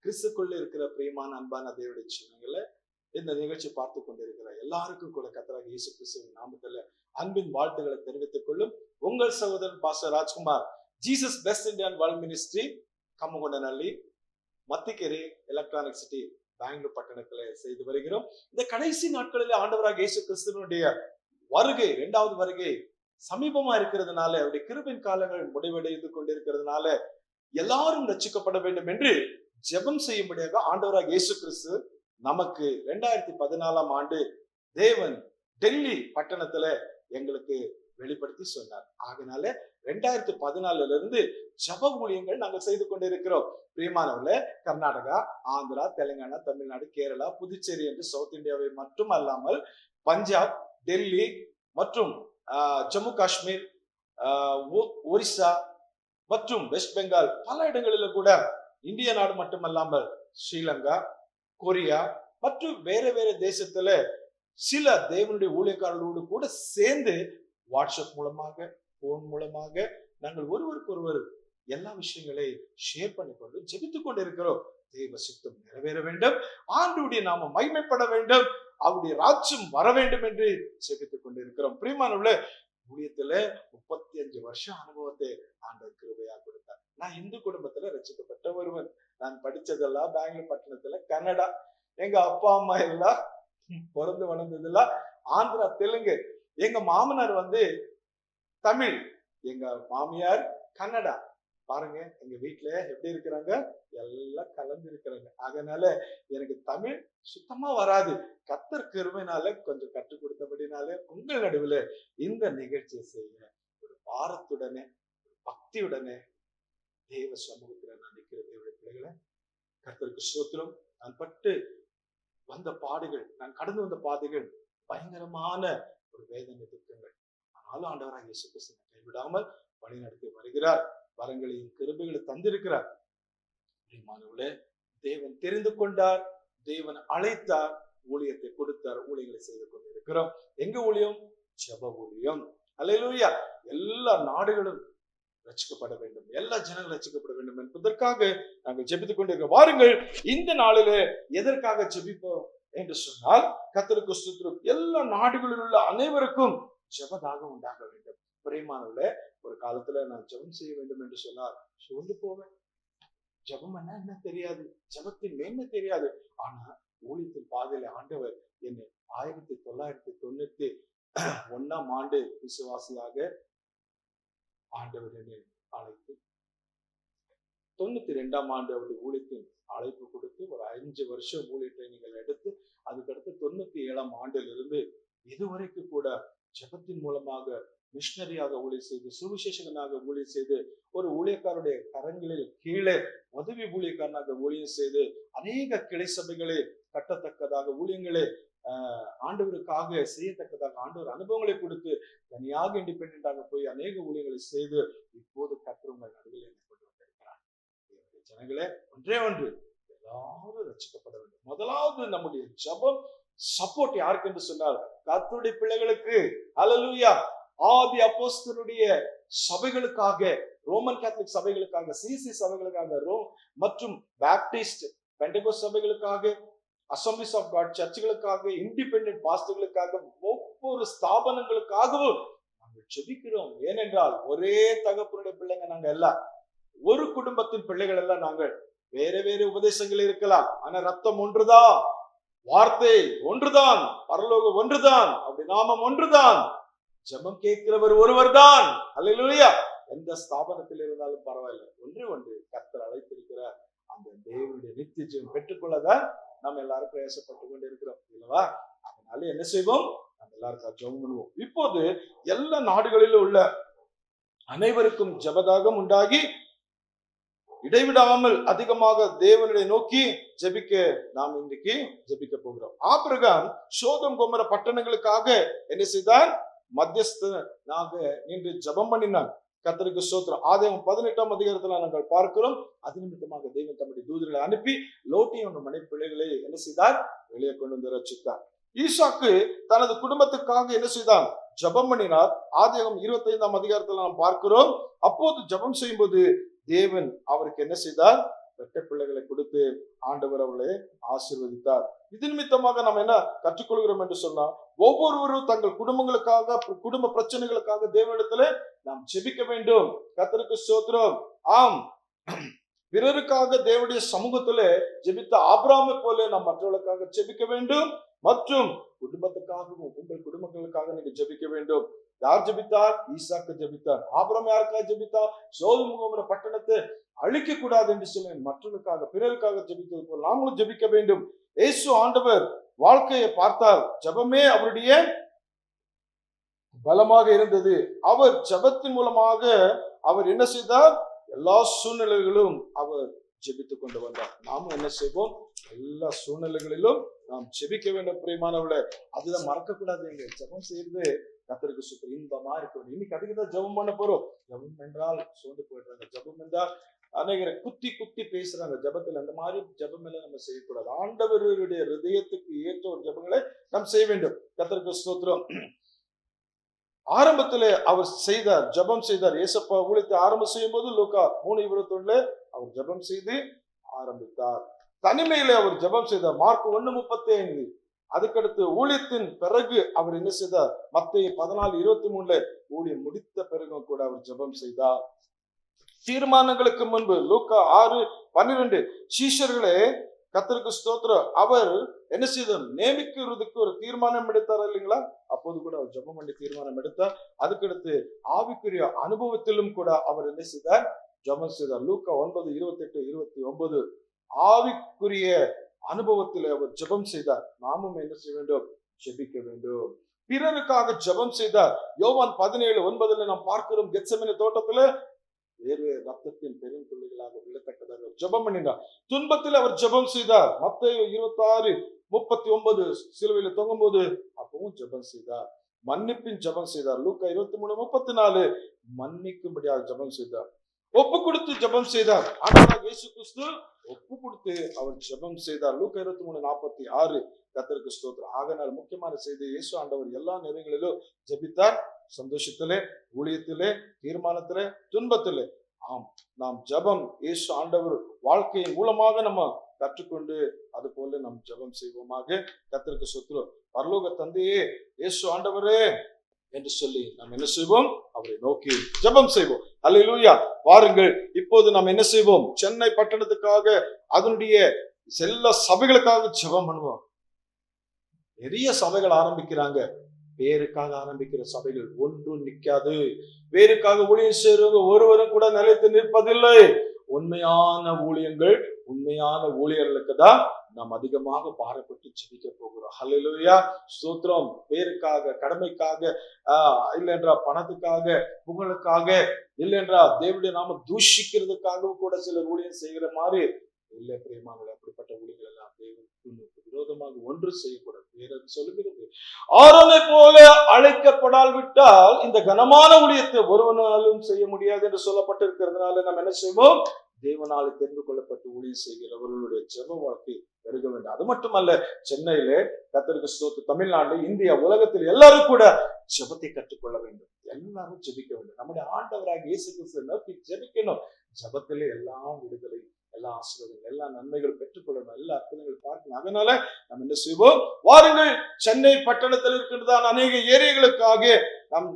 கிறிஸ்துக்குள்ள இருக்கிற பிரியமான அன்பான தேவனுடைய சின்னங்கள இந்த நிகழ்ச்சி பார்த்து கொண்டிருக்கிற எல்லாருக்கும் கூட கர்த்தராகிய இயேசு கிறிஸ்துவின் நாமத்துல அன்பின் வாழ்த்துக்களை தெரிவித்துக் கொள்ளும் உங்கள் சகோதரன் pastor Rajkumar. Jesus best Indian world ministry, Kammagondanahalli, Mathikere, electronic city, Bangalore பட்டணத்துல செய்து வருகிறோம். இந்த கடைசி நாட்களில் ஆண்டவராகிய இயேசு கிறிஸ்துவினுடைய வருகை, இரண்டாவது வருகை சமீபமா இருக்கிறதுனால, அவருடைய கிருபையின் காலங்கள் முடிவடைந்து கொண்டிருக்கிறதுனால எல்லாரும் ரட்சிக்கப்பட வேண்டும் என்று ஜெபம் செய்யும்படியாக ஆண்டவராகிய இயேசு கிறிஸ்து நமக்கு 2014 ஆண்டு தேவன் டெல்லி பட்டணத்துல எங்களுக்கு வெளிப்படுத்தி சொன்னார். ஆகினால 2014 இருந்து ஜப ஊழியங்கள் நாங்கள் செய்து கொண்டிருக்கிறோம். பிரியமானவர்களே, கர்நாடகா, ஆந்திரா, தெலுங்கானா, தமிழ்நாடு, கேரளா, புதுச்சேரி என்று சவுத் இந்தியாவை மட்டும் அல்லாமல் பஞ்சாப், டெல்லி மற்றும் ஜம்மு காஷ்மீர், ஒரிசா மற்றும் வெஸ்ட் பெங்கால், பல இடங்களில் கூட இந்திய நாடு மட்டுமல்லாமல் ஸ்ரீலங்கா, கொரியா மற்றும் வேற வேற தேசத்துல சில தேவனுடைய ஊழியக்காரர்களோடு கூட சேர்ந்து வாட்ஸ்அப் மூலமாக, போன் மூலமாக நாங்கள் ஒருவருக்கு ஒருவர் எல்லா விஷயங்களை ஷேர் பண்ணிக்கொண்டு ஜெபித்துக் கொண்டு இருக்கிறோம். தேவ சித்தம் நிறைவேற வேண்டும், ஆண்டவருடைய நாம மகிமைப்பட வேண்டும், அவருடைய ராஜ்யம் வர வேண்டும் என்று ஜெபித்துக் கொண்டு இருக்கிறோம். பிரியமானவர்களே, ஊழியத்துல 35 வருஷம் அனுபவத்தை ஆண்டவர் கிருபையா கொடுத்தார். நான் இந்து குடும்பத்துல ரசிக்கப்பட்ட ஒருவன். நான் படிச்சதெல்லாம் பெங்களூர் பட்டணத்துல, கன்னடா. எங்க அப்பா அம்மா எல்லாம் பிறந்து வளர்ந்ததெல்லாம் ஆந்திரா, தெலுங்கு. எங்க மாமனார் தமிழ், எங்க மாமியார் கன்னடா. பாருங்க எங்க வீட்டுல எப்படி இருக்கிறாங்க, எல்லாம் கலந்து இருக்கிறாங்க. அதனால எனக்கு தமிழ் சுத்தமா வராது. கர்த்தர் கிருபையினால கொஞ்சம் கற்றுக் கொடுத்தபடினால உங்கள் நடுவில் இந்த நிகழ்ச்சியை செய்ய ஒரு பாரத்துடனே, பக்தியுடனே தேவ சமூகத்துல நான் நிற்கிற தேவனுடைய பிள்ளைகளை, கர்த்தருக்கு ஸ்தோத்திரம். நான் பட்டு வந்த பாடுகள், நான் கடந்து வந்த பாதைகள் பயங்கரமான ஒரு வேதனை துக்கங்கள். ஆனாலும் ஆண்டவராகிய இயேசு கிறிஸ்து கைவிடாமல் வழி நடத்தி வருகிறார். வரங்களையும் கிருபைகளை தந்திருக்கிறார். பிரியமானவர்களே, தேவன் தெரிந்து கொண்டார், தேவன் அழைத்தார், ஊழியத்தை கொடுத்தார், ஊழியங்களை செய்து கொண்டிருக்கிறோம். எங்க ஊழியம்? ஜெப ஊழியம். அல்லேலூயா. எல்லா நாடுகளும் ரட்சிக்கப்பட வேண்டும், எல்லா ஜனங்களும் ரட்சிக்கப்பட வேண்டும் என்பதற்காக நாங்கள் ஜெபித்துக் கொண்டிருக்கிறோம். வாருங்கள், இந்த நாளிலே எதற்காக ஜெபிப்போம் என்று சொன்னால், கர்த்தருக்கு ஸ்தோத்திரம், எல்லா நாடுகளில் உள்ள அனைவருக்கும் ஜெபதாகம் உண்டாக வேண்டும். பிரியமானவர்களே, ஒரு காலத்துல நான் ஜெபம் செய்ய வேண்டும் என்று சொன்னால் சோர்ந்து போவேன். ஜெபம் என்ன தெரியாது, ஜெபத்தின் மேன்மை தெரியாது. ஆனா ஊழியத்தின் பாதையில ஆண்டவர் என்னை 1991 ஆண்டு விசுவாசியாக ஆண்டவர் என்னை அழைத்து 92 ஆண்டு அவருடைய ஊழியத்தின் அழைப்பு கொடுத்து ஒரு 5 வருஷம் ஊழிய ட்ரைனிங்கள் எடுத்து, அதுக்கடுத்து 97 ஆண்டிலிருந்து இதுவரைக்கும் கூட ஜெபத்தின் மூலமாக மிஷனரியாக ஊழியர் செய்து, சுவிசேஷகனாக ஊழியர் செய்து, ஒரு ஊழியக்காரருடைய கரங்களில் கீழே உதவி ஊழியக்காரனாக ஊழியர் செய்து, அநேக கிளை சபைகளை கட்டத்தக்கதாக, ஊழியங்களை ஆண்டவருக்காக செய்யத்தக்கதாக ஆண்டவர் அனுபவங்களை கொடுத்து, தனியாக இண்டிபெண்டாக போய் அநேக ஊழியர்களை செய்து, இப்போது கர்த்தர் உங்கள் நடுவில் என்னை கொண்டு வந்திருக்கிறார். ஜனங்களே, ஒன்றே ஒன்று, எல்லாரும் ரட்சிக்கப்பட வேண்டும். முதலாவது நம்முடைய ஜெபம் சப்போர்ட் யாருக்கு என்று சொன்னால் கர்த்தருடைய பிள்ளைகளுக்கு. அல்லேலூயா. ஆதி அப்போஸ்தலருடைய சபைகளுக்காக, ரோமன் கேத்தலிக் சபைகளுக்காக, சிசி சபைகளுக்காக, மற்றும் பாப்டிஸ்ட் பெண்டகோஸ்ட் சபைகளுக்காக, அசம்பிளிஸ் ஆஃப் காட் சர்ச்சுகளுக்காக, இண்டிபெண்டன்ட் பாஸ்டர்களுக்காக, ஒவ்வொரு ஸ்தாபனங்களுக்காகவும் நாங்கள் ஜெபிக்கிறோம். ஏனென்றால் ஒரே தகப்பனுடைய பிள்ளைங்க நாங்க எல்லாம், ஒரு குடும்பத்தின் பிள்ளைகள் எல்லாம் நாங்கள். வேற வேற உபதேசங்கள் இருக்கலாம், ஆனா ரத்தம் ஒன்றுதான், வார்த்தை ஒன்றுதான், பரலோகம் ஒன்றுதான், அப்படி நாமம் ஒன்றுதான், ஜெபம் கேட்கிறவர் ஒருவர் தான். அல்லேலூயா. எந்த ஸ்தாபனத்தில் இருந்தாலும் பரவாயில்லை, ஒன்று ஒன்று கர்த்தர் அழைத்திருக்கிறார். அந்த தேவனுடைய நித்திய ஜீவன் பெற்றுக்கொள்ளதான் நம்ம எல்லாரும் பிரயாசப்பட்டு கொண்டு இருக்கிறோம் இல்லவா? அதனால என்ன செய்வோம்? நம்ம எல்லாருக்கும் ஜெபம் பண்ணுவோம். இப்போது எல்லா நாடுகளிலும் உள்ள அனைவருக்கும் ஜெபதாகம் உண்டாகி இடைவிடாமல் அதிகமாக தேவனுடைய நோக்கி ஜெபிக்க நாம் இன்றைக்கு ஜெபிக்க போகிறோம். ஆபிரகாம் சோதம் கோமர பட்டணங்களுக்காக என்ன செய்தான்? மத்தியஸ்தனாக நின்று ஜெபம் பண்ணினான். கர்த்தருக்கு ஸ்தோத்திரம். ஆதியாகமம் 18 அதிகாரத்துல நாங்கள் பார்க்கிறோம். அது நிமித்தமாக தேவன் தம்முடைய தூதர்களை அனுப்பி லோட்டியோட மனை பிள்ளைகளை என்ன செய்தார்? வெளியே கொண்டு வந்து ரட்சித்தார். ஈசாக்கு தனது குடும்பத்துக்காக என்ன செய்தான்? ஜெபம் பண்ணினார். ஆதியாகமம் 25 அதிகாரத்துல நாம் பார்க்கிறோம். அப்போது ஜெபம் செய்யும் போது தேவன் அவருக்கு என்ன செய்தார்? பெற்ற பிள்ளைகளை கொடுத்து ஆண்டவர் அவர்களை ஆசீர்வதித்தார். இது நிமித்தமாக நாம் என்ன கற்றுக்கொள்கிறோம் என்று சொன்னா, ஒவ்வொருவரும் தங்கள் குடும்பங்களுக்காக, குடும்ப பிரச்சனைகளுக்காக தேவனிடத்திலே நாம் ஜெபிக்க வேண்டும். கர்த்தருக்கு ஸ்தோத்திரம். ஆம், பிறருக்காக தேவனுடைய சமூகத்திலே ஜெபித்த ஆபிரகாமை போல நாம் மற்றவர்களுக்காக ஜெபிக்க வேண்டும். மற்றும் குடும்பத்துக்காகவும் உங்கள் குடும்பங்களுக்காக நீங்க ஜெபிக்க வேண்டும். யார் ஜெபித்தார்? ஈசாக்கு ஜெபித்தார். ஆபிரகாம் யாருக்காக ஜெபித்தார்? சோதோம் கோமோரா பட்டணத்தை அழிக்க கூடாது என்று சொல்லி மற்றவர்களுக்காக, பிறருக்காக ஜெபித்தது போல் நாமளும் ஜெபிக்க வேண்டும். இயேசு ஆண்டவர் வாழ்க்கையை பார்த்தால் ஜெபமே அவருடைய பலமாக இருந்தது. அவர் ஜெபத்தின் மூலமாக அவர் என்ன செய்தார்? எல்லா சூழ்நிலைகளிலும் அவர் ஜெபித்துக் கொண்டு வந்தார். நாமும் என்ன செய்வோம்? எல்லா சூழ்நிலைகளிலும் நாம் ஜெபிக்க வேண்டும். பிரியமானவர்களே, அதுதான் மறக்க கூடாது. எங்க ஜெபம் செய்யறது கர்த்தருக்கு சுத்த இன்பமா இருக்கணும். இன்னைக்கு அதுக்குதான் ஜெபம் பண்ண போறோம். ஜெபம் என்றால் சோர்ந்து போயிடுறாங்க. ஜெபம் என்றால் அநேகரை குத்தி குத்தி பேசுறாங்க. ஜெபத்துல அந்த மாதிரி ஜெபம் எல்லாம் நம்ம செய்யக்கூடாது. ஆண்டவருடைய ஹிருதயத்துக்கு ஏற்ற ஒரு ஜெபங்களை நாம் செய்ய வேண்டும். கர்த்தருக்கு ஸ்தோத்திரம். ஆரம்பத்திலே அவர் செய்தார், ஜெபம் செய்தார். ஏசப்பா ஊழியத்தை ஆரம்பம் செய்யும் போது லூக்கா 3:21 அவர் ஜெபம் செய்து ஆரம்பித்தார். தனிமையிலே அவர் ஜெபம் செய்தார். மார்க் 1:35. அதுக்கடுத்து ஊழியத்தின் பிறகு அவர் என்ன செய்தார்? மத்தேயு 14:23 ஊழியம் முடித்த பிறகும் கூட அவர் ஜெபம் செய்தார். தீர்மானங்களுக்கு முன்பு லூக்கா 6:12 சீஷர்களே கர்த்தருக்கு ஸ்தோத்திரம், அவர் என்ன செய்தார்? நியமிக்கிறதுக்கு ஒரு தீர்மானம் எடுத்தார் இல்லைங்களா? அப்போது கூட அவர் ஜெபம் பண்ணி தீர்மானம் எடுத்தார். அதுக்கடுத்து ஆவிக்குரிய அனுபவத்திலும் கூட அவர் என்ன செய்தார்? ஜெபம் செய்தார். லூக்கா 9:28-29 ஆவிக்குரிய அனுபவத்தில் அவர் ஜெபம் செய்தார். நாமும் என்ன செய்ய வேண்டும்? ஜெபிக்க வேண்டும். பிறருக்காக ஜெபம் செய்தார். யோவான் 17:9 நாம் பார்க்கிறோம். கெத்செமனே தோட்டத்துல வேறு ரத்தத்தின் பெரும் துளிகளாக விழத்தக்கதாக ஜெபம் பண்ணினார். துன்பத்தில் அவர் ஜெபம் செய்தார். மத்தேயு 26:39 சிலுவையில் தொங்கும் போது அப்பவும் ஜெபம் செய்தார். மன்னிப்பின் ஜெபம் செய்தார். லூக்கா 23:34 மன்னிக்கும்படியாக ஜெபம் செய்தார். ஒப்பு கொடுத்து ஜெபம் செய்தார். ஆண்டவராகிய இயேசு கிறிஸ்து ஒப்பு கொடுத்து அவர் ஜெபம் செய்தார். லூக்கா 23:46 கர்த்தருக்கு ஸ்தோத்திரம். ஆகையால் முக்கியமான செய்தி, இயேசு ஆண்டவர் எல்லா நேரங்களிலும் ஜெபித்தார். சந்தோஷத்திலே, ஊழியத்திலே, தீர்மானத்திலே, துன்பத்திலே. ஆம், நாம் ஜெபம் இயேசு ஆண்டவர் வாழ்க்கையின் மூலமாக நம்ம கற்றுக்கொண்டு அது போல நாம் ஜெபம் செய்வோமாக. கர்த்தருக்கு ஸ்தோத்திரம். பரலோக தந்தையே, இயேசு ஆண்டவரே என்று சொல்லி நாம் என்ன செய்வோம்? அவரை நோக்கி ஜெபம் செய்வோம். அல்லேலூயா. வாருங்கள், இப்போது நாம் என்ன செய்வோம்? சென்னை பட்டணத்துக்காக, அதனுடைய எல்லா சபைகளுக்காக ஜெபம் பண்ணுவோம். நிறைய சபைகள் ஆரம்பிக்கிறாங்க. பேருக்காக ஆரம்பிக்கிற சபைகள் ஒன்றும் நிற்காது. பேருக்காக ஊழியம் செய்றவங்க ஒருவரும் கூட நிலைத்து நிற்பதில்லை. உண்மையான ஊழியங்கள், உண்மையான ஊழியர்களுக்கு தான் நாம் அதிகமாக பாரப்பட்டு ஜெபிக்க போகிறோம். ஹல்லேலூயா, ஸ்தோத்திரம். பேருக்காக, கடமைக்காக, இல்லைன்றா பணத்துக்காக, புகழுக்காக, இல்லைன்றா தேவனுடைய நாம தூஷிக்கிறதுக்காகவும் கூட சிலர் ஊழியம் செய்கிற மாதிரி இல்லை. பிரியமானவர்களே, அப்படிப்பட்ட ஊழியர்கள் எல்லாம் தேவனுக்கு விரோதமாக ஒன்று செய்யக்கூடாது. வேறது சொல்லுகிறது, ஆரோனை போல அழைக்கப்படால் விட்டால் இந்த கனமான ஊழியத்தை ஒருவனாலும் செய்ய முடியாது என்று சொல்லப்பட்டிருக்கிறதுனால நம்ம என்ன செய்வோம்? தேவனால தெரிந்து கொள்ளப்பட்டு ஊழியம் செய்கிறவர்களுடைய ஜெப வாழ்க்கை பெருக வேண்டும். அது மட்டுமல்ல, சென்னையிலே கர்த்தருக்கு ஸ்தோத்திரம், தமிழ்நாடு, இந்தியா, உலகத்தில் எல்லாரும் கூட ஜெபத்தை கற்றுக்கொள்ள வேண்டும். எல்லாரும் ஜெபிக்க வேண்டும். நம்முடைய ஆண்டவராக இயேசு கிறிஸ்துவை நோக்கி ஜெபிக்கணும். ஜெபத்திலே எல்லாம் விடுதலை, எல்லா ஆசீர்வாதங்கள், எல்லா நன்மைகளும் பெற்றுக்கொள்ளணும். எல்லா அற்புதங்களும் பார்க்கணும். அதனால நம்ம என்ன செய்வோம்? வாருங்கள், சென்னை பட்டணத்தில் இருக்கின்றதான அநேக ஏரியாக்களுக்காக நாம்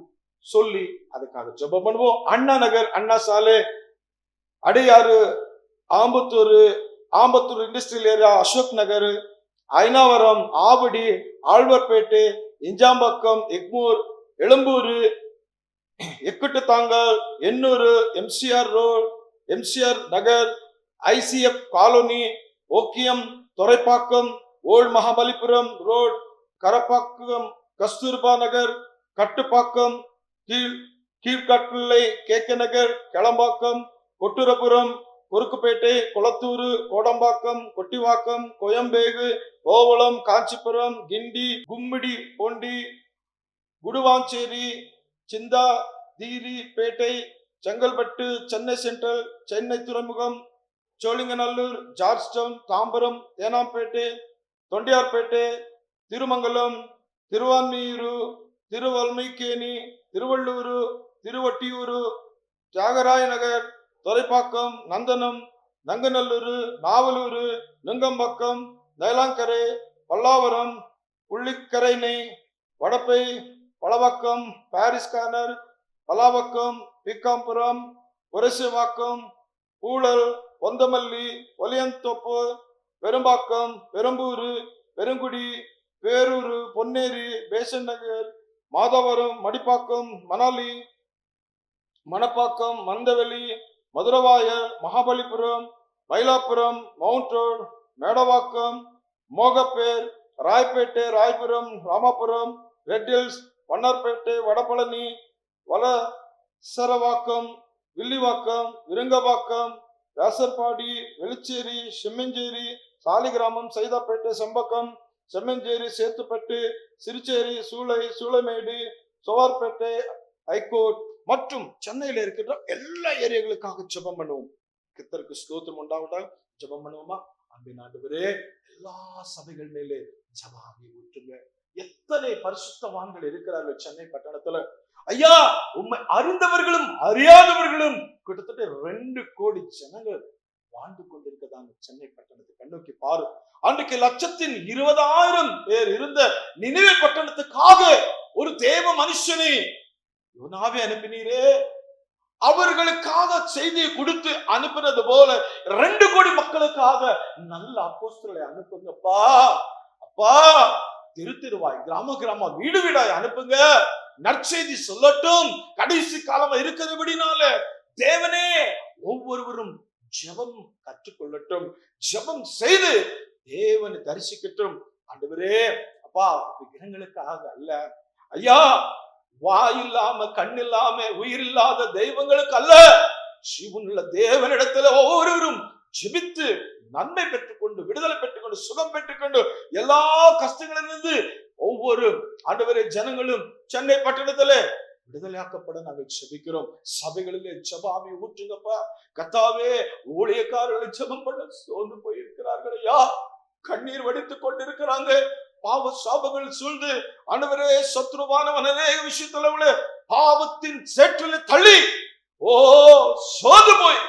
சொல்லி அதுக்காக ஜெபம் பண்ணுவோம். அண்ணா Nagar, Anna Salai, Adyar, Ambattur industrial area, Ashok Nagar, Ayanavaram, Avadi, Alwarpet, Injambakkam, Egmore, Ezhumbur, Ekkaduthangal, Ennore, MGR road, MGR Nagar, ICF colony, Okkiyam, Thoraipakkam, old Mahabalipuram road, Karapakkam, Kasturba Nagar, Kattupakkam, Keezhkattalai, KK Nagar, Kilambakkam, Kotturpuram, Korukkupet, Kolathur, Kodambakkam, Kottivakkam, Koyambedu, Kovalam, Kanchipuram, Guindy, Gummidipoondi, Guduvanchery, Chintadripet, Chengalpattu, Chennai central, Chennai Thuraimugam, Sholinganallur, Georgetown, Tambaram, Teynampet, Tondiarpet, Thirumangalam, Thiruvanmiyur, Thiruvallikeni, Thiruvallur, Thiruvottiyur, Thyagaraya Nagar, Thoraipakkam, நந்தனம், நங்கநல்லூர், நாவலூர், நுங்கம்பாக்கம், நயலாங்கரை, பல்லாவரம், புள்ளிக்கரைணை, வடப்பை, பலவாக்கம், பாரிஸ் கார்னர், பலாவக்கம், பீக்காம்புரம், Purasaiwakkam, Puzhal, Poonamallee, Pulianthope, Perumbakkam, Perambur, Perungudi, Perur, Ponneri, Besant Nagar, Madhavaram, Madipakkam, Manali, Manapakkam, Mandaveli, Maduravoyal, Mahabalipuram, Mylapore, mount road, Medavakkam, Mogappair, Royapettah, Royapuram, Ramapuram, red hills, Vannarpettai, Vadapalani, Valasaravakkam, Villivakkam, Virugambakkam, Vyasarpadi, Velachery, Semmancheri, Saligramam, Saidapet, Sembakkam, Semmancheri, Chetpet, Siruseri, Choolai, Choolaimedu, சோவார்பேட்டை, high court மற்றும் சென்னையில இருக்கின்ற எல்லா ஏரியாக்களுக்காக ஜெபம் பண்ணுவோம். கர்த்தருக்கு ஸ்தோத்திரம் உண்டாவதாக ஜெபம் பண்ணுவோமா? அன்பின் ஆண்டவரே, எல்லா சபைகள் மேலே ஜெபாவி ஊற்றுங்க. எத்தனை பரிசுத்தவான்கள் இருக்கிறார்கள் சென்னை பட்டணத்துல. ஐயா, உண்மை அறிந்தவர்களும் அறியாதவர்களும் கிட்டத்தட்ட 2 கோடி ஜனங்கள் வாழ்ந்து கொண்டிருக்கதாங்க சென்னை பட்டணத்தை கண்ணோக்கி பாரு. அன்றைக்கு 1,20,000 பேர் இருந்த நினிவே பட்டணத்துக்காக ஒரு தேவ மனுஷனை யோனாவே அனுப்பினீரே. அவர்களுக்காக செய்தியை கொடுத்து அனுப்பினது போல 2 கோடி மக்களுக்காக நல்ல அப்போஸ்தலரை அனுப்புங்கப்பா. அப்பா, திருவாய், கிராம வீடு வீடாய் அனுப்புங்க. நற்செய்தி சொல்லட்டும். கடைசி காலம் இருக்கிறபடினால தேவனே ஒவ்வொருவரும் ஜெபம் கற்றுக்கொள்ளட்டும். ஜெபம் செய்து தேவனை தரிசிக்கட்டும். ஆண்டவரே, அப்பா, விக்கிரகங்களுக்காக அல்ல ஐயா, வாய் இல்லாம கண் இல்லாம உயிர் இல்லாத தெய்வங்களுக்கு அல்ல, ஜீவனுள்ள தேவனிடத்துல ஒவ்வொருவரும் ஜெபித்து நன்மை பெற்றுக்கொண்டு, விடுதலை பெற்றுக்கொண்டு, சுகம் பெற்றுக்கொண்டு, எல்லா கஷ்டங்களிலிருந்து ஒவ்வொரு ஆண்டவரே ஜனங்களும் சென்னை பட்டணத்துல விடுதலையாக்கப்பட நாங்கள் ஜெபிக்கிறோம். சபைகளிலே ஜெபாவி ஊற்றுங்கப்பா. கர்த்தாவே, ஊழியக்காரர்களை ஜெபம் பண்ண சோர்ந்து போயிருக்கிறார்கள் ஐயா. கண்ணீர் வடித்துக் கொண்டிருக்கிறாங்க. பாவ சாபங்கள் சூழ்ந்து ஆண்டவரே, சத்ருவானவன் அநேக விஷயத்துல பாவத்தின் சேற்றில தள்ளி சோர்ந்து போய்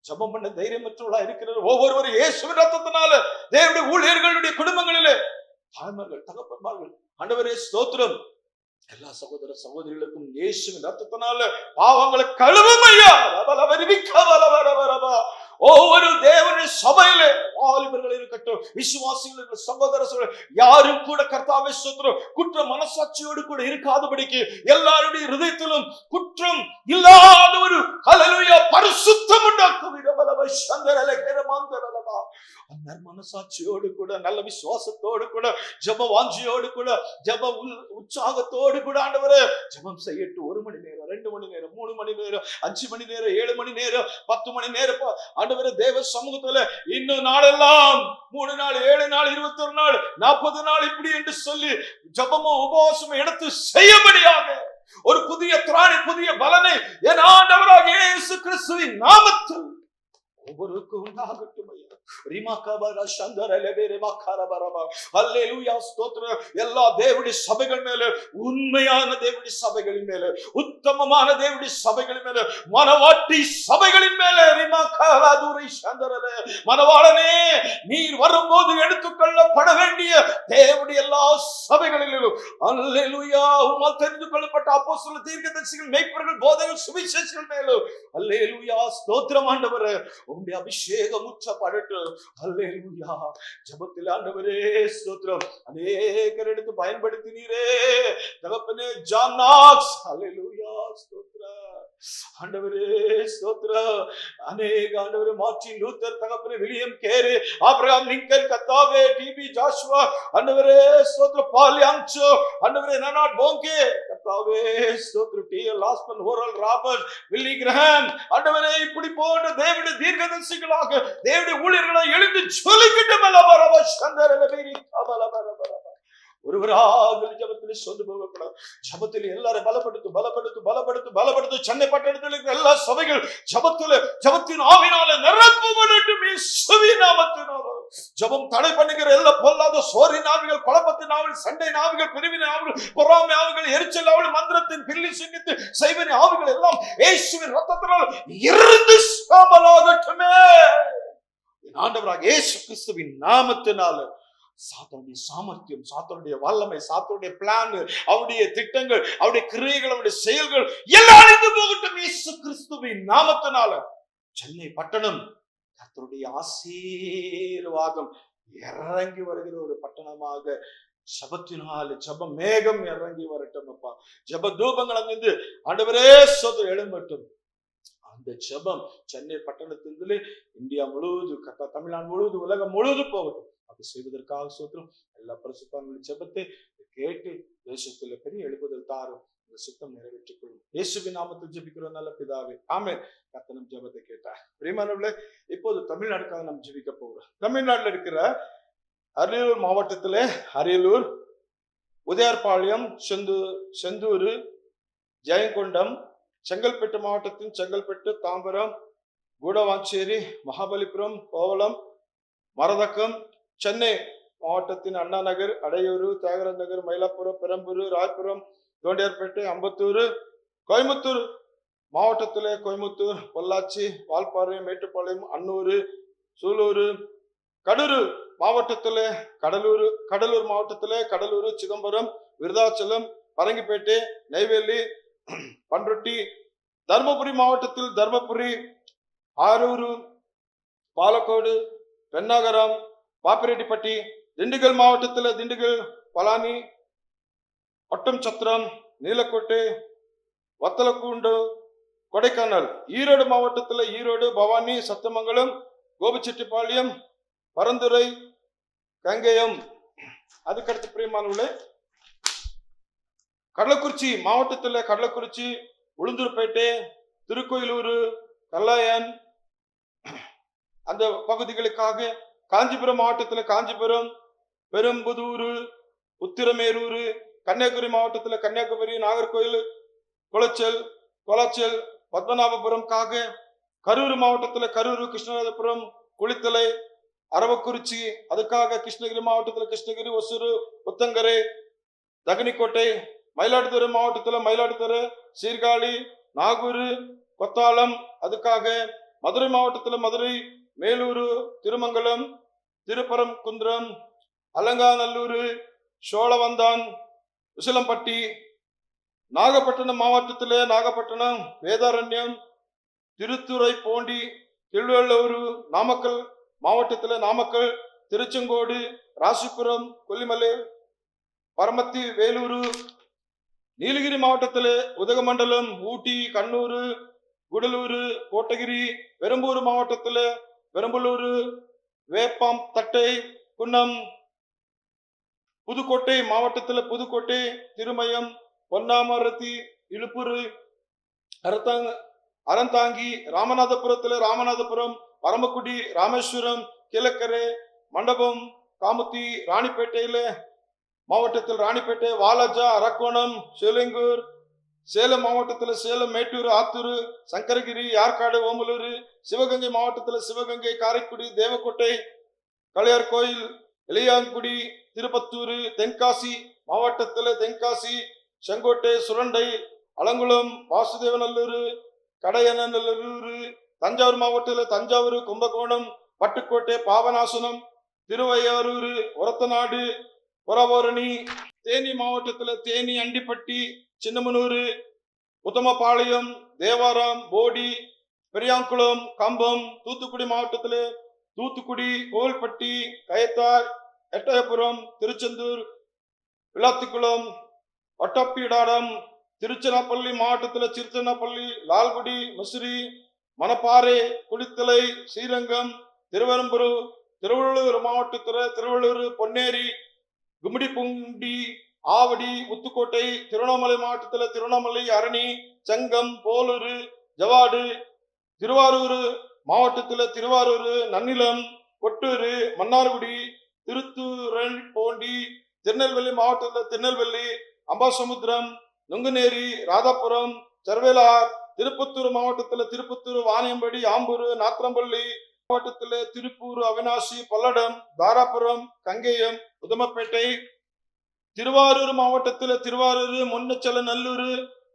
ஜெபம் பண்ண தைரியமற்றவர்களா இருக்கிறது ஒவ்வொருவரும் இயேசுவின் ரத்தத்தினால தேவனுடைய ஊழியர்களுடைய குடும்பங்களிலே தாய்மார்கள், தகப்பன்மார்கள், ஆண்டவரே ஸ்தோத்திரம். எல்லா சகோதர சகோதரிகளுக்கும் இயேசுவின் ரத்தத்தினால பாவங்களை கழுவும் ஐயா. ஒவ்வொரு தேவனுடைய சபையிலே வாலிபர்கள் இருக்கட்டும், விசுவாசிகள், சகோதர யாரும் கூட கர்த்தாவே ஸ்தோத்திரம் குற்ற மனசாட்சியோடு கூட இருக்காதபடிக்கு எல்லாருடைய ஹிருதயத்திலும் குற்றம் இல்லாத ஒரு ஹல்லேலூயா பரிசுத்தம் உண்டாக்கும். மனசாட்சியோடு கூட, நல்ல விசுவாசத்தோடு கூட, ஜெப வாஞ்சியோடு கூட, ஜெப உற்சாகத்தோடு கூட ஆண்டவரே ஜெபம் செய்யட்டும். 1 மணி நேரம், 2 மணி நேரம், 3 மணி நேரம், 5 மணி நேரம், 7 மணி நேரம், 10 மணி நேரம் ஆண்டவரே தேவ சமூகத்துல இன்னும் நாளெல்லாம் 3 நாள், 7 நாள், 21 நாள், 40 நாள் இப்படி என்று சொல்லி ஜெபமும் உபவாசமும் எடுத்து செய்யும்படியாக ஒரு புதிய திராணி, புதிய பலனை என் ஆண்டவராகிய இயேசு கிறிஸ்துவின் நாமத்தில் ஒவ்வொருவருக்கும் உண்டாகட்டும் ஐயா. எல்லா தேவனுடைய சபைகள் மேல, உண்மையான தேவனுடைய சபைகளின் மேல, உத்தமமான தேவனுடைய சபைகளின் மேல, மனவாட்டி சபைகளின் மேல, மனவாளனே, நீர் வரும்போது எடுத்துக்கொள்ளப்பட வேண்டிய தேவனுடைய எல்லா சபைகளிலும் அல்லேலூயா உம்மால் தெரிந்து கொள்ளப்பட்ட அப்போஸ்தலர், தீர்க்கதரிசிகள், மேய்ப்பர்கள், போதகர்கள், சுவிசேஷகர்கள் மேலும் அல்லேலூயா ஸ்தோத்திரம். ஆண்டவரே, உம்முடைய அபிஷேகம் உச்சப்படட்டும். அல்லேலூயா. ஜெபத்தில் ஆண்டவரே ஸ்தோத்திரம். அநேகர் எடுத்து பயன்படுத்தினீரே தகப்பனே. ஜான் நாக்ஸ், அல்லேலூயா ஸ்தோத்திரம். ஆண்டவரே ஸ்தோத்திரம். அநேக ஆண்டவரே மார்ட்டின் லூத்தர், தகப்பனே வில்லியம் கேரி, ஆபிரகாம் லிங்கன், கர்த்தாவே டிபி ஜாஷுவா, ஆண்டவரே ஸ்தோத்திரம். பால் யாங்சோ, ஆண்டவரே நனாட் போங்கே, கர்த்தாவே ஸ்தோத்திரம். டிஎல் லாஸ்மன், ஓரல் ராபர்ட், வில்லி கிரஹாம், ஆண்டவரே இப்படி போன்ற தேவனுடைய தீர்க்கதரிசிகளாக தேவனுடைய ஊழியர்களை எழுந்து சொல்லிக்கிட்டு ஒருவராக ஜபத்தில் சொந்து போகக்கூடாது. ஜபத்தில் எல்லாரும் பலப்படுத்து பலப்படுத்து பலப்படுத்து பலப்படுத்து. சென்னை பட்டணத்தில் இருக்கிற எல்லா சபைகள் ஜபத்தின் ஆவினால நிரப்பப்படட்டும் இயேசுவின் நாமத்தினால. ஜபம் தடை பண்ணுகிற எல்லா பொல்லாத சோரின் ஆவிகள், குழப்பத்தின் ஆவிகள், சண்டை ஆவிகள், பிரிவின் ஆவிகள், பொறாமை ஆவிகள், எரிச்சல் ஆவிகள், மந்திரத்தின் பில்லி சிங்கித்து செய்வன ஆவிகள் எல்லாம் இயேசுவின் ரத்தத்தினால் இருந்து சாம்பலாகட்டுமே. ஆண்டவராக இயேசு கிறிஸ்துவின் நாமத்தினால சாத்தானுடைய சாமர்த்தியம், சாத்தானுடைய வல்லமை, சாத்தானுடைய பிளான், அவருடைய திட்டங்கள், அவருடைய கிரியைகள், அவருடைய செயல்கள் எல்லாம் அழிந்து போகட்டும் இயேசு கிறிஸ்துவின் நாமத்தினால. சென்னை பட்டணம் கர்த்தருடைய ஆசீர்வாதம் இறங்கி வருகிற ஒரு பட்டணமாக ஜபத்தினால் ஜப மேகம் இறங்கி வரட்டும் அப்பா. ஜப தூபங்கள் அங்கிருந்து ஆண்டவரே சோதர் எழும்பட்டும். அந்த ஜபம் சென்னை பட்டணத்திலே இந்தியா முழுவதும், தமிழ்நாடு முழுவதும், உலகம் முழுவதும் போகட்டும். அது செய்வதற்காக சோத்திரம். எல்லா பரிசுத்தவான்களின் ஜபத்தை கேட்டு தேசத்துல பெரிய எழுப்புதல் தாரும். இந்த சுத்தம் நிறைவேற்றிக் கொள்ளும். இயேசுவின் நாமத்தில் ஜெபிக்கிறோம் நல்ல பிதாவே, ஆமென். கர்த்தர் ஜெபத்தை கேட்டார். பிரியமானவர்களே, இப்போது தமிழ்நாடுக்காக நாம் ஜெபிக்க போகிறோம். தமிழ்நாட்டில் இருக்கிற அரியலூர் மாவட்டத்திலே அரியலூர், உதயார்பாளையம், செந்தூர், ஜெயங்கொண்டம், செங்கல்பட்டு மாவட்டத்தின் செங்கல்பட்டு, தாம்பரம், கூடவாஞ்சேரி, மகாபலிபுரம், கோவளம், மரதக்கம், சென்னை மாவட்டத்தின் அண்ணா நகர், அடையூர், தியாகராஜ நகர், மயிலாப்புரம், பெரம்பூர், ராயபுரம், தோண்டியார்பேட்டை, அம்பத்தூர், கோயம்புத்தூர் மாவட்டத்திலே கோயம்புத்தூர், பொள்ளாச்சி, வால்பாறை, மேட்டுப்பாளையம், அன்னூர், சூலூர், கடலூர் மாவட்டத்திலே கடலூர் மாவட்டத்திலே கடலூர், சிதம்பரம், விருதாச்சலம், பரங்கிப்பேட்டை, நெய்வேலி, பண்ருட்டி, தர்மபுரி மாவட்டத்தில் தர்மபுரி, ஆரூர், பாலக்கோடு, பெண்ணாகரம், பாப்பிரெட்டிப்பட்டி, திண்டுக்கல் மாவட்டத்தில் திண்டுக்கல், பழனி, ஒட்டம் சத்திரம், நீலக்கோட்டை, வத்தலக்குண்டு, கொடைக்கானல், ஈரோடு மாவட்டத்தில் ஈரோடு, பவானி, சத்தமங்கலம், கோபிச்செட்டிப்பாளையம், பரந்துரை, கங்கயம். அதுக்கடுத்து பிரியமானவர்களே, கள்ளக்குறிச்சி மாவட்டத்தில் கள்ளக்குறிச்சி, உளுந்தூர்பேட்டை, திருக்கோயிலூர், கல்லாயன் அந்த பகுதிகளுக்காக, காஞ்சிபுரம் மாவட்டத்தில் காஞ்சிபுரம், பெரும்புதூர், உத்திரமேரூர், கன்னியாகுமரி மாவட்டத்தில் கன்னியாகுமரி, நாகர்கோயில், கொளச்சல், பத்மநாபபுரம்காக, கரூர் மாவட்டத்தில் கரூர், கிருஷ்ணராஜபுரம், குளித்தலை, அரவக்குறிச்சி, அதுக்காக கிருஷ்ணகிரி மாவட்டத்தில் கிருஷ்ணகிரி, ஒசூர், புத்தங்கரை, தகனிக்கோட்டை, மயிலாடுதுறை மாவட்டத்தில் மயிலாடுதுறை, சீர்காழி, நாகூர், கொத்தாளம், அதுக்காக மதுரை மாவட்டத்தில் மதுரை, மேலூர், திருமங்கலம், திருப்பரங்குன்றம், அலங்காநல்லூர், சோழவந்தான், உசிலம்பட்டி, நாகப்பட்டினம் மாவட்டத்தில் நாகப்பட்டினம், வேதாரண்யம், திருத்துறைப்பூண்டி, திருவள்ளூர், நாமக்கல் மாவட்டத்தில் நாமக்கல், திருச்செங்கோடு, ராசிபுரம், கொல்லிமலை, பரமத்தி, வேலூர், நீலகிரி மாவட்டத்தில் உதகமண்டலம், ஊட்டி, கண்ணூர், குடலூர், கோட்டகிரி, பெரம்பூர் மாவட்டத்தில் பெரம்பலூர், வேப்பாம் தட்டை, குன்னம், புதுக்கோட்டை மாவட்டத்தில் புதுக்கோட்டை, திருமயம், பொன்னாமரத்தி, இழுப்பூர், அறந்தாங்கி, ராமநாதபுரத்தில் ராமநாதபுரம், பரமக்குடி, ராமேஸ்வரம், கிழக்கரை, மண்டபம், காமுத்தி, ராணிப்பேட்டையில் மாவட்டத்தில் ராணிப்பேட்டை, வாலாஜா, அரக்கோணம், சேலங்கூர், சேலம் மாவட்டத்தில் சேலம், மேட்டூர், ஆத்தூர், சங்கரகிரி, யார்காடு, ஓமலூர், சிவகங்கை மாவட்டத்தில் சிவகங்கை, காரைக்குடி, தேவக்கோட்டை, கலையார் கோயில், இளையாங்குடி, திருப்பத்தூர், தென்காசி மாவட்டத்தில் தென்காசி, செங்கோட்டை, சுரண்டை, அலங்குளம், வாசுதேவநல்லூர், கடையநல்லூர், தஞ்சாவூர் மாவட்டத்தில் தஞ்சாவூர், கும்பகோணம், பட்டுக்கோட்டை, பாபநாசனம், திருவையாரூர், ஒரத்தநாடு, புறவோரணி, தேனி மாவட்டத்தில் தேனி, அண்டிப்பட்டி, சின்னமனூர், உத்தமபாளையம், தேவாரம், போடி, பெரியாங்குளம், கம்பம், தூத்துக்குடி மாவட்டத்தில் தூத்துக்குடி, கோவில்பட்டி, கயத்தார், எட்டயபுரம், திருச்செந்தூர், விளாத்திக்குளம், ஒட்டப்பீடாடம், திருச்சிராப்பள்ளி மாவட்டத்தில் திருச்சிராப்பள்ளி, லால்குடி, முசிறி, மணப்பாறை, குளித்தலை, ஸ்ரீரங்கம், திருவள்ளூர் மாவட்டத்தில் திருவள்ளூர், பொன்னேரி, கும்மிடிப்பூண்டி, ஆவடி, முத்துக்கோட்டை, திருவண்ணாமலை மாவட்டத்தில் திருவண்ணாமலை, அரணி, செங்கம், போலூர், ஜவாடு, திருவாரூர் மாவட்டத்தில் திருவாரூர், நன்னிலம், கொட்டூர், மன்னார்குடி, திருத்துறைப்பூண்டி, திருநெல்வேலி மாவட்டத்தில் திருநெல்வேலி, அம்பாசமுத்திரம், நுங்குநேரி, ராதாபுரம், சர்வேலார், திருப்பத்தூர் மாவட்டத்தில் திருப்பத்தூர், வாணியம்படி, ஆம்பூர், நாத்திரம்பள்ளி மாவட்டத்தில் திருப்பூர், அவினாசி, பல்லடம், தாராபுரம், கங்கேயம், உதமப்பேட்டை, திருவாரூர் மாவட்டத்தில் திருவாரூர், முன்னச்சலநல்லூர்,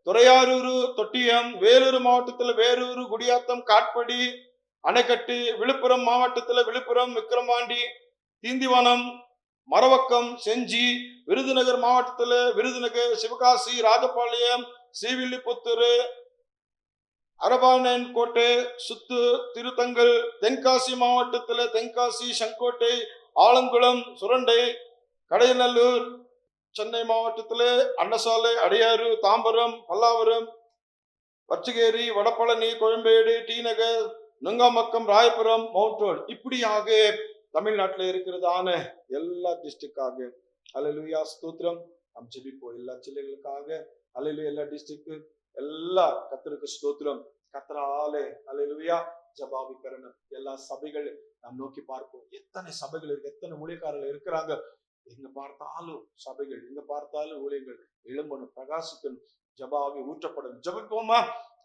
துறையாரூர், தொட்டியம், வேலூர் மாவட்டத்தில் வேலூர், குடியாத்தம், காட்படி, அணைக்கட்டு, விழுப்புரம் மாவட்டத்துல விழுப்புரம், விக்கிரவாண்டி, திண்டிவனம், மரவக்கம், செஞ்சி, விருதுநகர் மாவட்டத்துல விருதுநகர், சிவகாசி, ராஜபாளையம், ஸ்ரீவில்லிபுத்தூர், அரபானன் கோட்டை, சுத்து, திருத்தங்கல், தென்காசி மாவட்டத்துல தென்காசி, செங்கோட்டை, ஆலங்குளம், சுரண்டை, கடையநல்லூர், சென்னை மாவட்டத்துல அன்னசாலை, அடையாறு, தாம்பரம், பல்லாவரம், பச்சைகேரி, வடபழனி, கோயம்பேடு, டி நகர், நுங்கம்பாக்கம், ராயபுரம், மவுண்ட் ரோடு, இப்படியாக தமிழ்நாட்டில் இருக்கிறதான எல்லா டிஸ்ட்ரிக்டாக அல்லேலூயா ஸ்தோத்திரம். நாம் ஜெபிப்போம் எல்லா ஜில்லைகளுக்காக. அல்லேலூயா எல்லா டிஸ்ட்ரிக்ட் எல்லா கர்த்தருக்கு ஸ்தோத்திரம். கர்த்தராலே அல்லேலூயா ஜெபாவி பெறணும். எல்லா சபைகள் நாம் நோக்கி பார்ப்போம். எத்தனை சபைகள் இருக்கு, எத்தனை ஊழியக்காரர்கள் இருக்கிறாங்க. எங்க பார்த்தாலும் சபைகள், எங்க பார்த்தாலும் ஊழியர்கள் எழும்பணும், பிரகாசிக்கணும், ஜெபாவி ஊற்றப்படணும். ஜெபிப்போமா?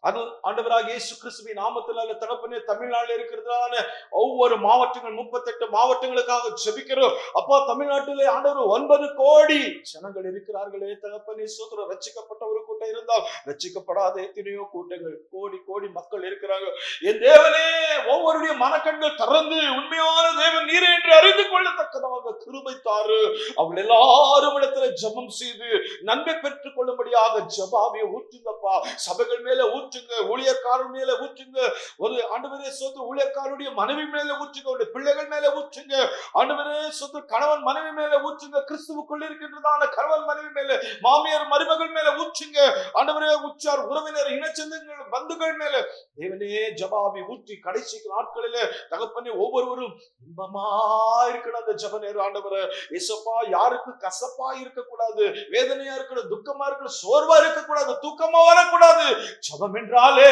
அது ஆண்டவராகிய இயேசு கிறிஸ்துவின் நாமத்தினால தகப்பனே, தமிழ்நாட்டில் இருக்கிறதான ஒவ்வொரு மாவட்டங்கள் 38 மாவட்டங்களுக்காக ஜெபிக்கிறோம். அப்பா, தமிழ்நாட்டிலே ஆண்டவர் 9 கோடி ஜனங்கள் இருக்கிறார்களே தகப்பனே, சோதரம். ரட்சிக்கப்பட்ட ஒரு கூட்டம் இருந்தால் ரட்சிக்கப்படாத எத்தனையோ கூட்டங்கள், கோடி கோடி மக்கள் இருக்கிறாங்க. என் தேவனே, ஒவ்வொருடைய மனக்கண்கள் திறந்து உண்மையான தேவன் நீரே என்று அறிந்து கொள்ளத்தக்கதாக கிருபை தாரு. அவள் எல்லாரும் இடத்துல ஜெபம் செய்து நன்மை பெற்றுக் கொள்ளும்படியாக ஜெபாவியை ஊற்றுங்கப்பா. சபைகள் மேல ஊற்றுங்க, ஊழியக்காரர் மேல ஊற்றுங்க. ஒரு ஆண்டவரே சொத்து ஊழியக்காரருடைய மனைவி மேல ஊற்றுங்க, அவருடைய பிள்ளைகள் மேல ஊற்றுங்க. ஆண்டவரே சொத்து கணவன் மனைவி மேல ஊற்றுங்க, கிறிஸ்துவுக்குள் இருக்கின்றதான கணவன் மனைவி மேல, மாமியார் மருமகள் மேல ஊற்றுங்க. ஆண்டவரே, உற்றார் உறவினர் இனச்சந்தங்கள் பந்துகள் மேல தேவனே ஜெபாவி ஊற்றி கடைசி நாட்களிலே தகப்பனே ஒவ்வொருவரும் இன்பமா இருக்கணும். அந்த ஜெப நேரம் ஆண்டவரே இயேசுப்பா, யாருக்கு கசப்பா இருக்கக்கூடாது, வேதனையா இருக்கணும், துக்கமா இருக்கணும், சோர்வா இருக்கக்கூடாது, தூக்கமா வரக்கூடாது. ஜெபம் என்றாலே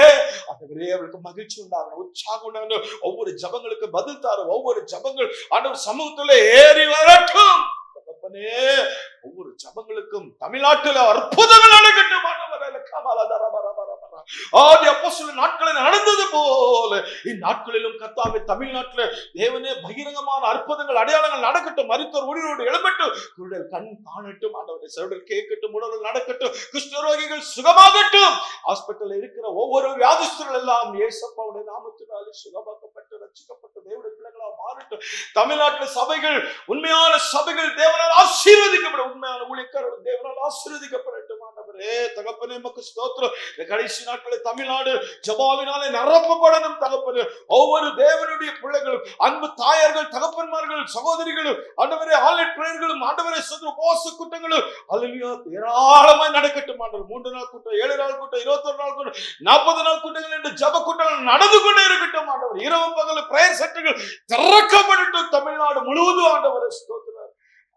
ஆண்டவரே அவருக்கு மகிழ்ச்சி உண்டாகணும், உற்சாகம் உண்டாகணும். ஒவ்வொரு ஜெபங்களுக்கு பதில் தாரு. ஒவ்வொரு ஜெபங்கள் ஆண்டவர் சமூகத்துல ஏறி வரட்டும் தகப்பனே. ஒவ்வொரு ஜெபங்களுக்கும் தமிழ்நாட்டில் அற்புதங்கள் நடக்கட்டும் ஆண்டவரே. ஆதி அப்போஸ்தலர் நாட்களில் நடந்தது போல இந்நாட்களிலும் கர்த்தாவே தமிழ்நாட்டில் தேவனே பகிரங்கமான அற்புதங்கள் அடையாளங்கள் நடக்கட்டும். மரித்தோர் உயிரோடு எழும்பட்டும், குருடர் கண் காணட்டும் ஆண்டவரே, செவிடர் கேட்கட்டும், உடல் நடக்கட்டும், குஷ்டரோகிகள் சுகமாகட்டும். ஹாஸ்பிட்டல் இருக்கிற ஒவ்வொரு வியாதிஸ்தர்கள் எல்லாம் இயேசுவுடைய நாமத்தினாலே சுகமாக்கப்பட்டு ரட்சிக்கப்பட்டு தேவனுடைய பிள்ளைகளா மாறட்டும். தமிழ்நாட்டில் சபைகள், உண்மையான சபைகள் தேவனால் ஆசீர்வதிக்கப்படும், உண்மையான ஊழியக்காரர்கள் தேவனால் ஆசீர்வதிக்கப்படட்டும் ஆண்டவரே. தகப்பனே உமக்கு ஸ்தோத்திரம். கடைசி நாட்களில் தமிழ்நாடு ஜெபாவினாலே நிரப்பப்படணும் தகப்பனே. ஒவ்வொரு தேவனுடைய பிள்ளைகளும், அன்பு தாயார்கள், தகப்பன்மார்கள், சகோதரிகளும் ஆண்டவரே, ஆன்லைன் பிரேயர்களும் ஆண்டவரே சொந்த உபவாச கூட்டங்களும் அல்லேலூயா ஏராளமாய் நடக்கட்டும் ஆண்டவர். 3 நாள் கூட்டம், 7 நாள் கூட்டம், 21 நாள் கூட்டம், 40 நாள் கூட்டங்கள் என்று ஜெப கூட்டங்கள் நடந்து கொண்டே இருக்கட்டும் ஆண்டவர். இரவு பகல் பிரேயர் செட்டுகள் திறக்கப்படட்டும் தமிழ்நாடு முழுவதும் ஆண்டவரே ஸ்தோத்திரம்.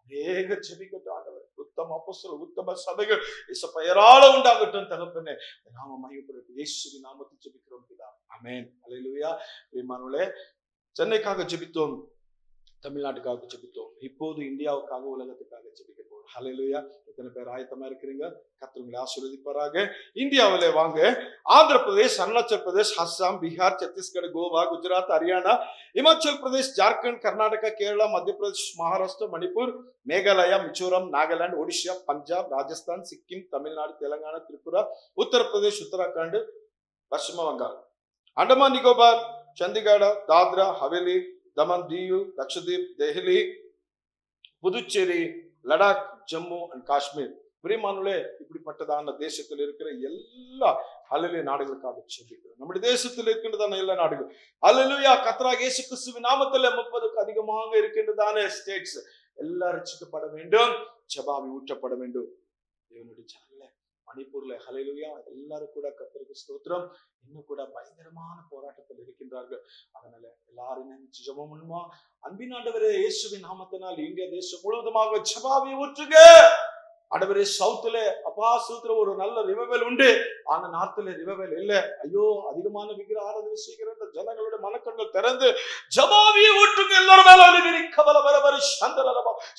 அநேக ஜெபிக்கட்டும் ஆண்டவர். உத்தம அப்போஸ்தலர், உத்தம சபைகள் இயேசுப்பா ஏராள உண்டாகட்டும் தகப்பனே. நாம மகிமைப்படட்டும். இயேசுவின் நாமத்தில் ஜெபிக்கிறோம் பிதா. ஆமென். அல்லேலூயா. பிரியமானவர்களே, சென்னைக்காக ஜெபித்தோம், தமிழ்நாட்டுக்காக ஜெபித்தோம், இப்போது இந்தியாவுக்காக, உலகத்துக்காக ஜெபிக்க போறோம். ஹல்லேலூயா. எத்தனை பேர் ஆயத்தமா இருக்கிறீங்க? கர்த்தர் உங்களை ஆசீர்வதிப்பாராக. இந்தியாவிலே வாங்க. ஆந்திர பிரதேஷ், அருணாச்சல் பிரதேஷ், அஸ்ஸாம், பீகார், சத்தீஸ்கர், கோவா, குஜராத், ஹரியானா, இமாச்சல் பிரதேஷ், ஜார்க்கண்ட், கர்நாடகா, கேரளா, மத்திய பிரதேஷ், மகாராஷ்டிரா, மணிப்பூர், மேகாலயா, மிசோரம், நாகாலாந்து, ஒடிஷா, பஞ்சாப், ராஜஸ்தான், சிக்கிம், தமிழ்நாடு, தெலுங்கானா, திரிபுரா, உத்தரப்பிரதேஷ், உத்தராகண்ட், பश्चिम வங்காள், அண்டமான் நிக்கோபார், சண்டிகர், தாத்ரா, ஹவேலி, தமன், தியூ, லட்சதீப், டெல்லி, புதுச்சேரி, லடாக், ஜம்மு அண்ட் காஷ்மீர். பிரியமானவர்களே, இப்படிப்பட்டதான தேசத்தில் இருக்கிற எல்லா அல்லேலூயா நாடுகளுக்காக ஜெபிக்கிறோம். நம்முடைய தேசத்தில் இருக்கின்றதான எல்லா நாடுகள் அல்லேலூயா கர்த்தராகிய இயேசு கிறிஸ்துவின் நாமத்தில் 30க்கு அதிகமாக இருக்கின்றதான ஸ்டேட்ஸ் எல்லாம் ரட்சிக்கப்பட வேண்டும், ஜெபாவி ஊற்றப்பட வேண்டும். தேவனுடைய ஜனங்களே, மணிப்பூர்ல ஹல்லேலூயா எல்லாரும் கூட கர்த்தருக்கு ஸ்தோத்திரம், இன்னும் கூட பயங்கரமான போராட்டத்தில் இருக்கின்றார்கள். அதனால எல்லாரும் ஜெபம் பண்ணுமா? அன்பின் ஆண்டவரே, இயேசுவின் நாமத்தினால் இந்திய தேசம் முழுவதுமாக ஜெபாவி ஊற்றுங்க ஆண்டவரே. சவுத்துல அப்பா சூத்திர ஒரு நல்ல ரிவைவல் உண்டு, ஆனா நார்த்ல ரிவைவல் இல்ல. ஐயோ, அதிகமான விக்கிர ஆராதனை செய்கிற ஜனங்களுடைய மனக்கண்கள் திறந்து ஜெபாவியை ஊற்றுங்க எல்லாரும் மேல.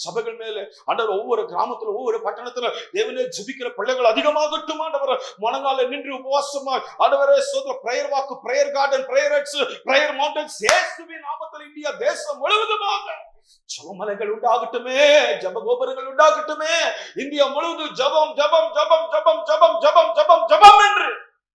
சபைகள் மேல ஆண்டவர், ஒவ்வொரு கிராமத்துல, ஒவ்வொரு பட்டணத்துல தேவனே ஜெபிக்கிற பிள்ளைகள் அதிகமாகட்டும் ஆண்டவர். மனங்கால நின்று உபவாசமா ஆண்டவரே சோதர பிரேயர் வாக்கு, prayer garden, prayer huts, prayer mountains இயேசுவின் நாமத்தில் இந்தியா தேசம் முழுவதுமாக ஜெபமலைகள் உண்டாகட்டுமே, ஜெப கோபுரங்கள் உண்டாகட்டுமே. இந்தியா முழுவதும் ஜெபம் ஜெபம் ஜெபம் ஜெபம் ஜெபம் ஜெபம் ஜெபம் ஜெபம் என்று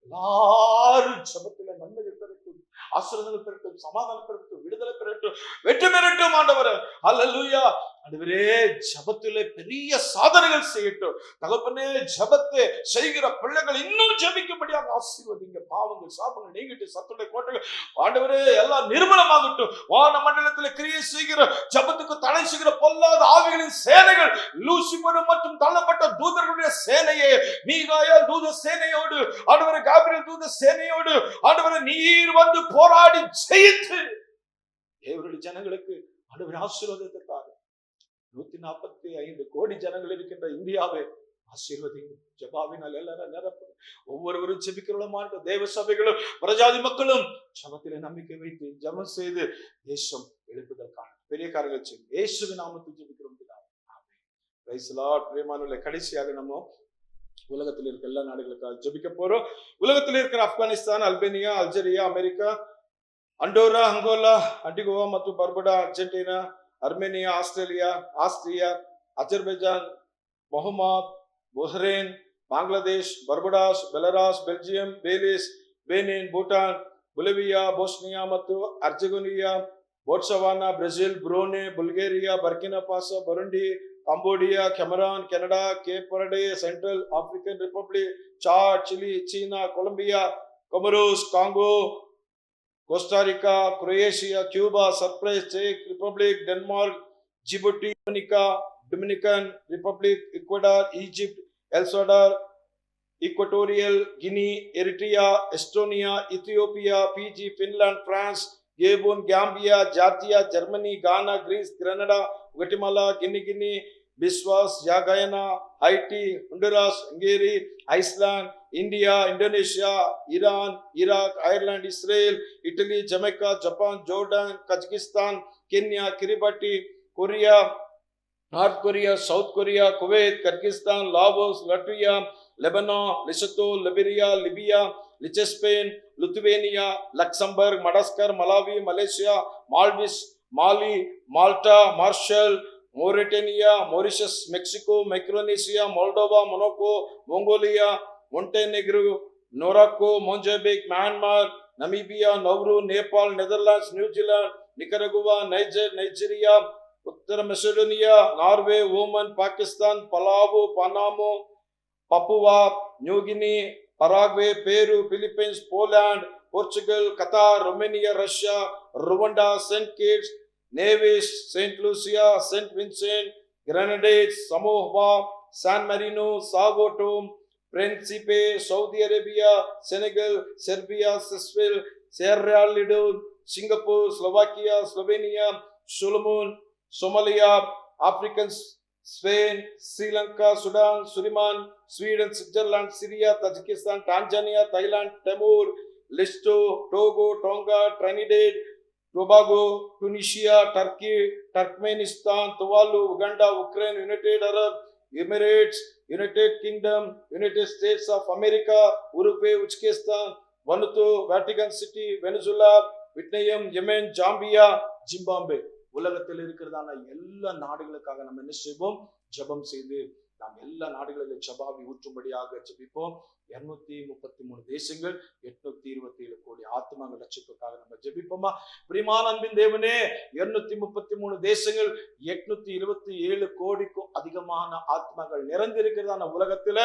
எல்லாரும் ஜெபத்தில நன்மைகள் பெறட்டும், ஆசீர்வாதங்கள் பெறட்டும். பெறட்டும், சமாதானம் பெறட்டும், விடுதலை பெறட்டும், வெற்றி பெறட்டும் ஆண்டவரே. அல்லேலூயா. ஆண்டவரே, ஜெபத்திலே பெரிய சாதனைகள் செய்யட்டும் தகப்பனே. ஜெபத்தை செய்கிற பிள்ளைகள் இன்னும் ஜெபிக்கும்படியாக ஆசீர்வதிங்க. பாவங்கள் சாபங்கள் நீங்கிட்டு சத்துடைய கோட்டைகள் ஆண்டவரே எல்லாம் நிர்மலமாகட்டும். வான மண்டலத்தில் கிரியை செய்கிற ஜெபத்துக்கு தடை செய்கிற பொல்லாத ஆவிகளின் சேனைகள், லூசிபர் மற்றும் தள்ளப்பட்ட தூதர்களுடைய சேனையே, மீகாயேல் தூத சேனையோடு ஆண்டவரே, காபிரியேல் தூத சேனையோடு ஆண்டவரே நீர் வந்து போராடி ஜெயித்து தேவனுடைய ஜனங்களுக்கு ஆண்டவரே ஆசீர்வாதத்திற்காக 145 கோடி ஜனங்கள் இருக்கின்ற இந்தியாவை ஆசீர்வதிங்க. ஜெபாவினால் எல்லாரும் நிரப்பு. ஒவ்வொருவரும் ஜெபிக்கிறோம். தேவ சபைகளும் பிரஜாதி மக்களும் ஜெபத்திலே நம்பிக்கை வைத்து ஜெபம் செய்து தேசம் எழுப்புதற்கான பெரிய காரியங்கள் செய்யும். இயேசுவின் நாமத்தில் ஜெபிக்கிறோம். Price the Lord. பிரியமானவர்களே, கடைசியாக நம்ம உலகத்தில் இருக்கிற எல்லா நாடுகளுக்காக ஜெபிக்க போறோம். உலகத்தில் இருக்கிற Afghanistan, Albania, Algeria, America, Andorra, Angola, Antigua மற்றும் Barbuda, Argentina, Armenia, Austria, Azerbaijan, மொஹமாத், Bahrain, Bangladesh, Barbados, Belarus, Belgium, Belize, Benin, Bhutan, Bolivia, Bosnia மற்றும் Argentina, Botswana, Brazil, Brunei, Bulgaria, Burkina Faso, Burundi, Cambodia, Cameroon, Canada, Cape Verde, Central African Republic, Chad, Chile, China, Colombia, Comoros, Congo, Costa Rica, Croatia, Cuba, Cyprus, செக் Republic, Denmark, Djibouti, Dominican Republic, Ecuador, Egypt, El Salvador, Equatorial Guinea, Eritrea, Estonia, Ethiopia, PG, Finland, France, Gabon, Gambia, Georgia, Germany, Ghana, Greece, Grenada, Guatemala, Guinea, Bissau, Guyana, Haiti, Honduras, Hungary, Iceland, India, Indonesia, Iran, Iraq, Ireland, Israel, Italy, Jamaica, Japan, Jordan, Kazakhstan, Kenya, Kiribati, Korea, North Korea, South Korea, Kuwait, Kyrgyzstan, Laos, Latvia, Lebanon, Lesotho, Liberia, Libya, லிச்சஸ்பெயின், Lithuania, Luxembourg, Madagascar, Malawi, Malaysia, Maldives, Mali, Malta, Marshall, Mauritania, Mauritius, Mexico, Micronesia, Moldova, Monaco, Mongolia, Montenegro, Morocco, Mozambique, Myanmar, Namibia, Nauru, Nepal, Netherlands, New Zealand, Nicaragua, Nigeria, உத்தர Macedonia, Norway, Oman, Pakistan, Palau, Panama, Papua, New Guinea, Paraguay, Peru, Philippines, Poland, Portugal, Qatar, Romania, Russia, Rwanda, Saint Kitts, Nevis, Saint Lucia, Saint Vincent, Grenadines, Samoa, San Marino, Sao Tome, Principe, Saudi Arabia, Senegal, Serbia, Seychelles, Sierra Leone, Singapore, Slovakia, Slovenia, Solomon, Somalia, African, Spain, Sri Lanka, Sudan, Suriname, Sweden, Switzerland, Syria, Tajikistan, Tanzania, Thailand, Timor, Leste, Togo, Tonga, Trinidad, Tobago, Tunisia, Turkey, Turkmenistan, Tuvalu, Uganda, Ukraine, United Arab Emirates, United Kingdom, United States of America, Uruguay, Uzbekistan, Vanuatu, Vatican City, Venezuela, Vietnam, Yemen, Zambia, Zimbabwe. உலகத்தில் இருக்கிறதான எல்லா நாடுகளுக்காக நம்ம என்ன செய்வோம்? ஜெபம் செய்து நாம் எல்லா நாடுகளிலும் ஜெபாவி ஊற்றும்படியாக ஜெபிப்போம். 233 தேசங்கள், 827 கோடி ஆத்மாக்கள் ரட்சிப்புக்காக நம்ம ஜெபிப்போமா? பிரியமான அன்பின் தேவனே, 233 தேசங்கள், 827 கோடிக்கும் அதிகமான ஆத்மாக்கள் நிறைந்திருக்கிறதான உலகத்துல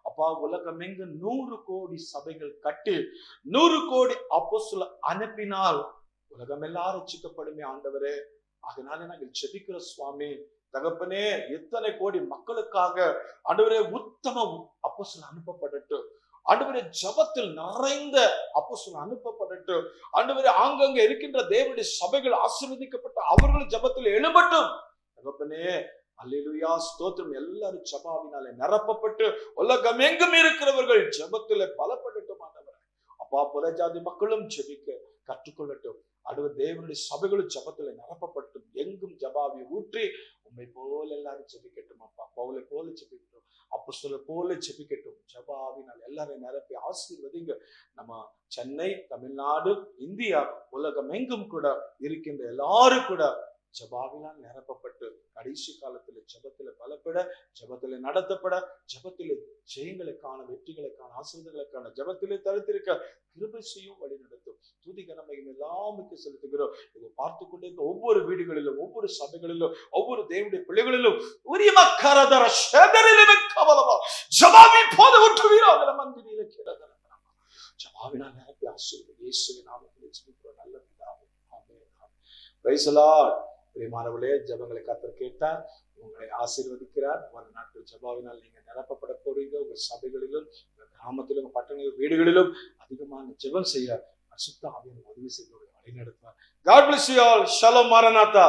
அப்பா, உலகம் எங்கு 100 கோடி சபைகள் கட்டி 100 கோடி அப்போஸ்தலர் அனுப்பினால் உலகம் எல்லாரும் ரட்சிக்கப்படுமே ஆண்டவரே. அதனால நாங்கள் ஜெபிக்கிற சுவாமி தகப்பனே, எத்தனை கோடி மக்களுக்காக ஆண்டவரே உத்தம அப்போஸ்தலர் அனுப்பப்படட்டும். ஆண்டவரே, ஜெபத்தில் நிறைந்த அப்போஸ்தலர் அனுப்பப்படட்டும். ஆண்டவரே, ஆங்கங்க இருக்கின்ற தேவனுடைய சபைகள் ஆசீர்வதிக்கப்பட்ட அவர்கள் ஜெபத்தில் எழும்பட்டும். தகப்பனே, அல்லேலூயா, ஸ்தோத்திரம். எல்லாரும் ஜெபாவினாலே நிரப்பப்பட்டு உலகம் எங்கும் இருக்கிறவர்கள் ஜெபத்திலே பலப்படட்டும் ஆண்டவரே. அப்பா, புறஜாதி மக்களும் ஜெபிக்க கற்றுக்கொள்ளட்டும். அடுத்த தேவனுடைய சபைகளும் ஜெபத்திலே நிரப்பப்பட்டும். எங்கும் ஜெபாவை ஊற்றி உண்மை போல எல்லாரும் ஜெபிக்கட்டும். அப்பா, பவுலை போல ஜெபிக்கட்டும், அப்போஸ்தலர் போல ஜெபிக்கட்டும். ஜெபாவினால் எல்லாரையும் நிரப்பி ஆசீர்வதிங்க. நம்ம சென்னை, தமிழ்நாடு, இந்தியா, உலகம் எங்கும் கூட இருக்கின்ற எல்லாரும் கூட ஜெபாவினால் நிரப்பப்பட்டு கடைசி காலத்துல ஜெபத்துல பலப்பட, ஜெபத்துல நடத்தப்பட, ஜெபத்திலே ஜெயங்களை காண, வெற்றிகளை காண, ஆசீர்வாதங்களை காண, ஜெபத்திலே தரித்திருக்க கிருபை செய்யும், வழி நடத்தும். துதி கனமையும் எல்லாமுக்கு செலுத்துகிறோம். இதை பார்த்து கொண்டிருக்க ஒவ்வொரு வீடுகளிலும், ஒவ்வொரு சபைகளிலும், ஒவ்வொரு தேவனுடைய பிள்ளைகளிலும் உரிமக்கரதர ஷேதரிலே கவலமா ஜெபாவி போத விட்டுவீரோ அதல மந்திரியில கேடதர ஜெபாவினால் நிரப்பி ஆசீர்வதி. இயேசுவின் நாமத்தில் ஜெபிக்கிறோம் நல்ல பிதாவே. ஆமென். Praise the Lord. பிரியமானவர்களே, ஜெபங்களை கர்த்தர் கேட்டார், உங்களை ஆசீர்வதிக்கிறார். வர நாட்கள் ஜெபாவினால் நீங்க நிரப்பப்பட போறீங்க. உங்க சபைகளிலும், உங்க கிராமத்திலும், உங்க பட்டணங்களிலும், வீடுகளிலும் அதிகமான ஜெபம் செய்ய பரிசுத்த ஆவியானவர் உதவி செய்து வழி நடத்துவார். God bless you all. Shalom Maranatha.